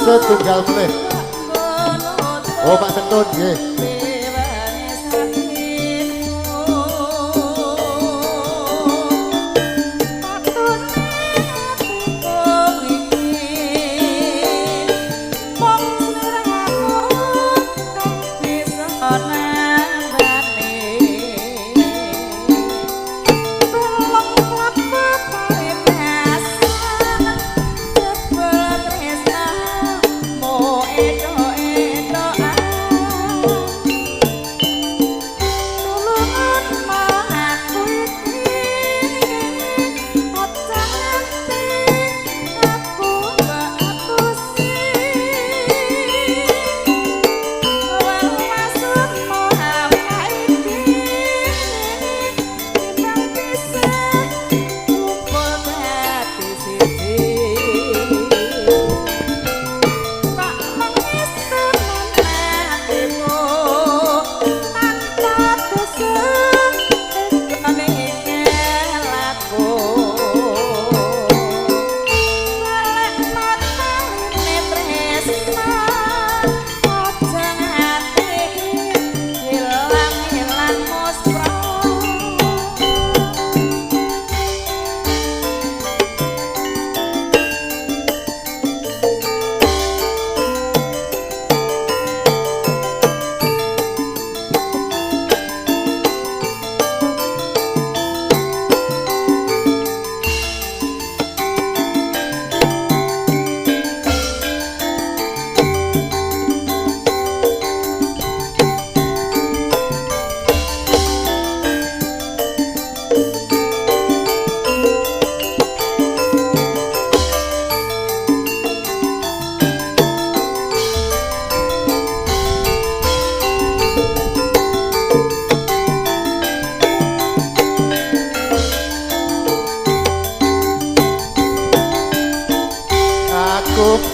setunggal meneh. Oh Pak Ketun nggih.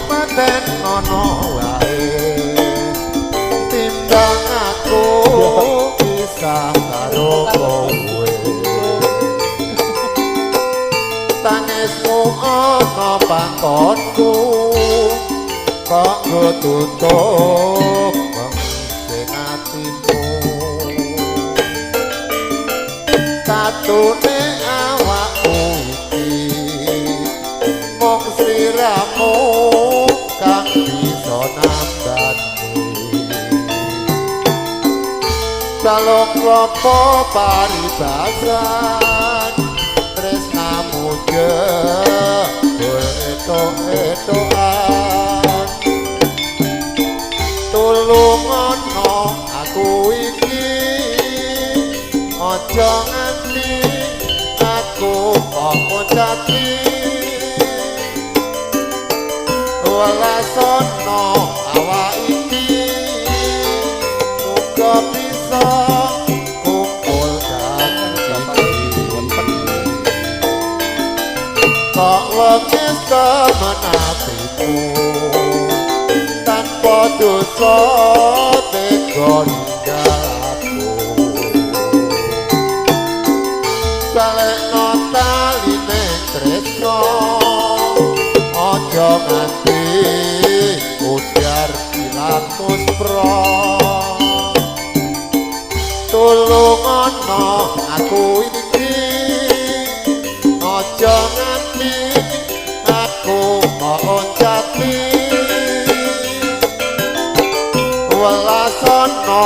Paten ono wae timbang aku bisa karo kowe tangismu ono pangkonku kok nggo tutup sing atimu tatune awakmu iki mung sliramu kang bisa nambani salok klopo paribasan tresnamu jebul etok-etokan tulungono aku iki aja nganti aku kok muncati walasono awak iki muga bisa kumpul kok wengis kemenatimu tanpa dosa tega ninggal aku salekno taline tresno aja nganti ujar ilang muspra tulungono aku iki aja nganti aku mau jati welasono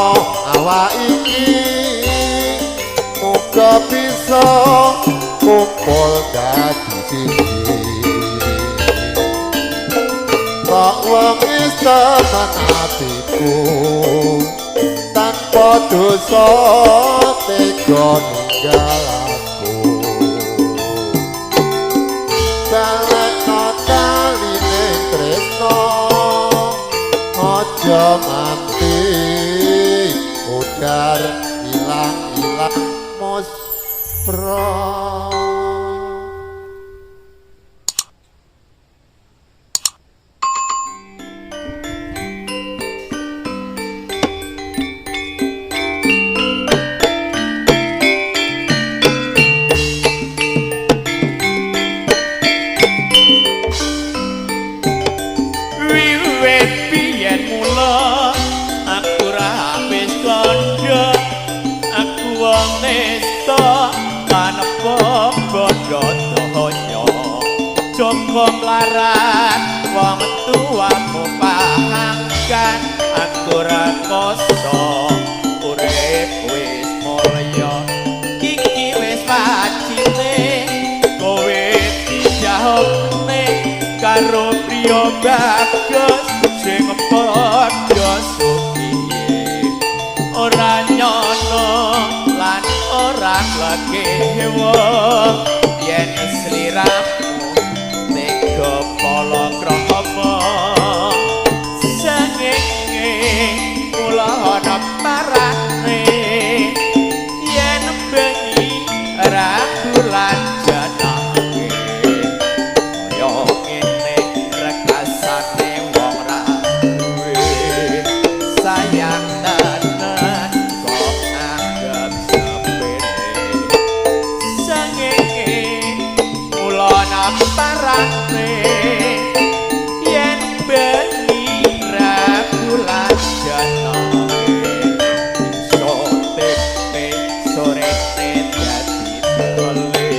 awak iki muga bisa kumpul dadi siji kok wengis temen atiku tanpa dosa tega ninggal aku salekno taline tresno aja nganti udar ilang-ilang muspra. wong larat wong tua mupahangkan aku ra koso urip wis mulya iki wis wajine kowe dijawabne karo priya bagus sing padha sugih ora nyono lan ora lakewa yen sliramu tega palakrama sengenge kula ana parane yen bengi ra bulan janake kaya ngene rekasane wong ra duwe sayang tenan kok anggap sepele sengenge kula ana parane yen bengi ra bulan janake iso tepe sore dadi dole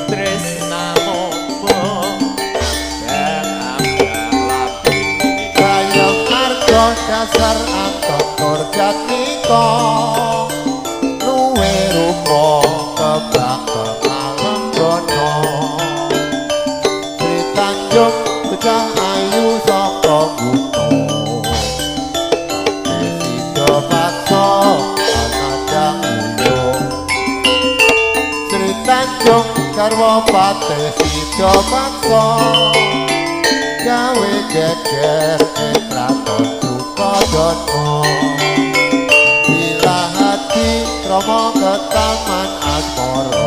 tresnamu kaya arga dasar anton nur jatika luwe rupa kebak alam rono Sri Tanjung bocah ayu saka buto Sida paksa anada uyung Sri Tanjung garwa pate sida paksa gawe geger kraton Sukodono bila hati kromo ke taman asmara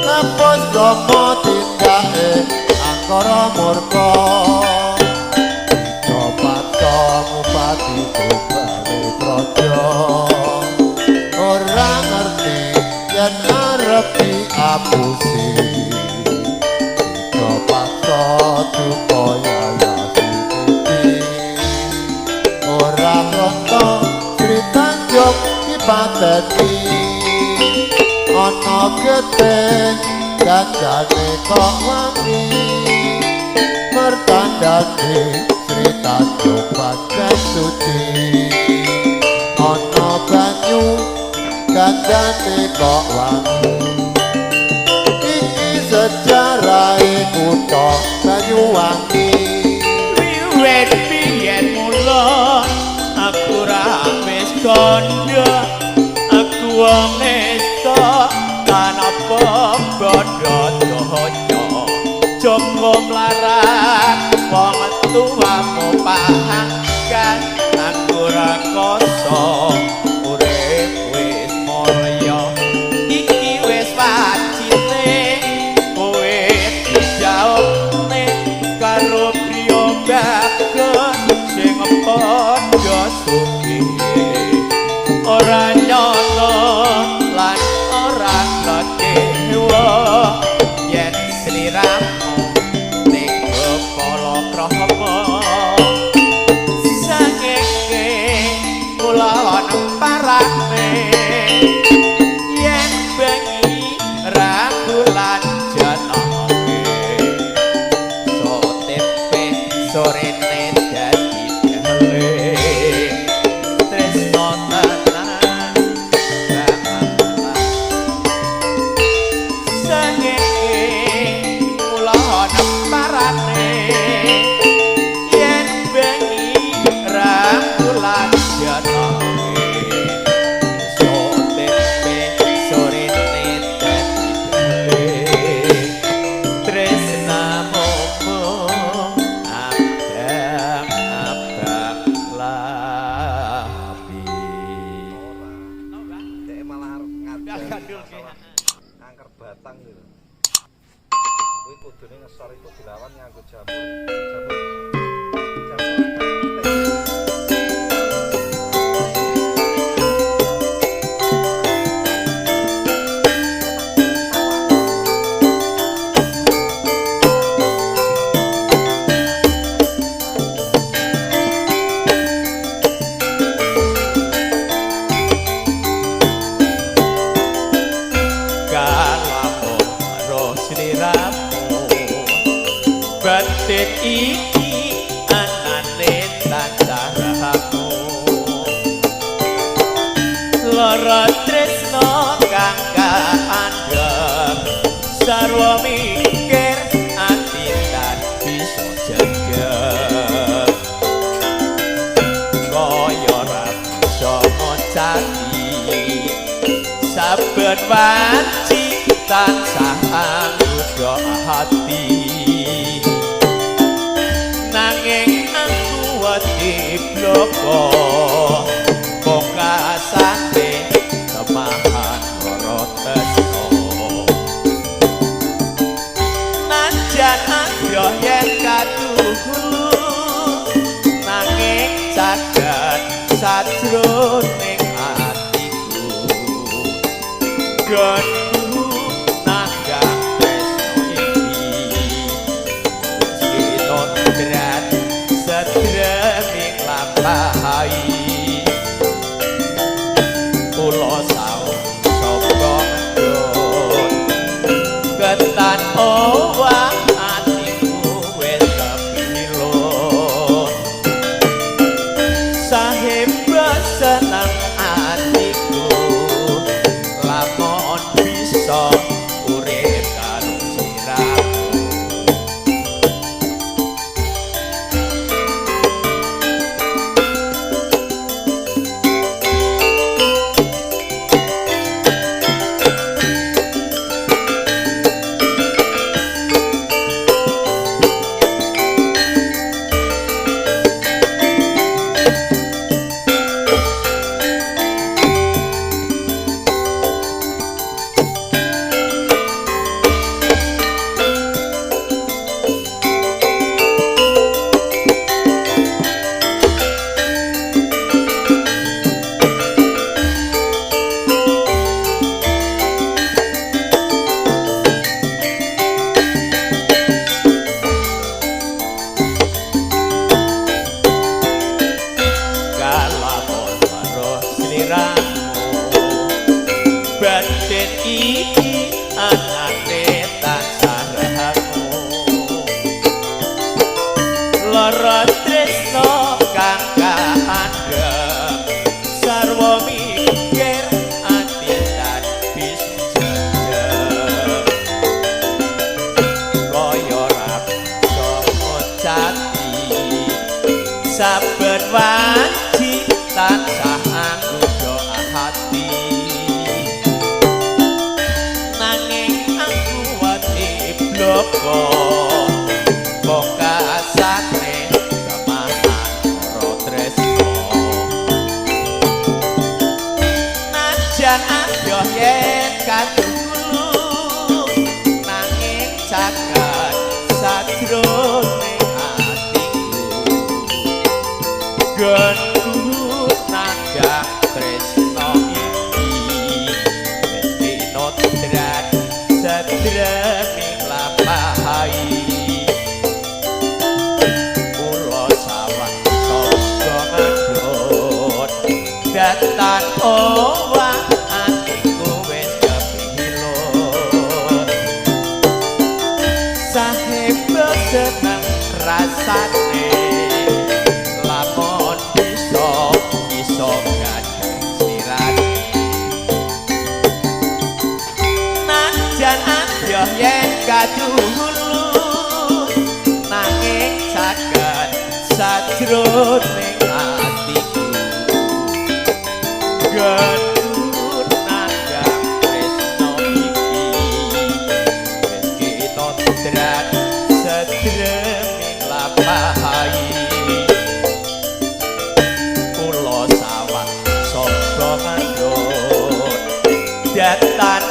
ngapus kromo tindake angkara murka dicopatno mupati Tumbale Praja ora ngerti yen arep diapusi dicopatno supaya ora ronto Sri Tanjung dipateni ana getih gandane kok wangi mertandane Sri Tanjung pancen suci ana banyu gandane kok wangi iki sejarahe kutha Banyuwangi wiwit biyen mula aku ra wis kandha aku wong nesta lan apa bodho donya joko mlarat wong tuwa mupahangkan aku ra koso urip wis mulya iki wis wajine kowe dijawabne karo priya bagus sing padha sugih ora nyono lan ora lakewa yen sliramu tega palakrama sengenge kula nemparane yen bengi ra bulan janake so tepe sorene dadi dele tresno tenan sengenge kula nemparane yen bengi ra bulan janake so tepe sorene dadi dele tresnamu abang labi Dek malah gandul angker batang gitu. Kuwi kudune ngesor iku dilawan nganggo jamur. kalamu ro sliramu Batin iki anane tancaramu lara tresno kang kaandhep sarwa mikir ati lan bisa jaga kaya ora bisa ngocati saben wanci tansah anggo hati nanging aku wedi bloko pokasane temahan lara tresno najan ayo yen katuhu nanging jagat sajroning atiku gandu nagang tresno iki Drat sedreming lampahi kula saung sapa ndut ketan owah atiku wis kepilun sahib seneng atiku lamun bisa urip karo siramu batin iki anane tansaramu lara tresno kang kaandhep sarwa mikir ati lan bisa jejeg kaya ora bisa ngocati saben wanci tansah anggo hati bloko pokasane temahan lara tresno najan ayo yen katuhu nanging jagat sajroning atiku gandu nagang tresno iki wis dinodrat sedreming lampahi kula sawang saka ngandhut datan owah atiku wis kepilun sahib seneng rasane lamun bisa gandeng sirane najan ayo yen katuhu nanging jagat sajroning atiku gandu nagang tresno iki wis kinodrat sedreming lampahi kula sawang saka ngandhut datan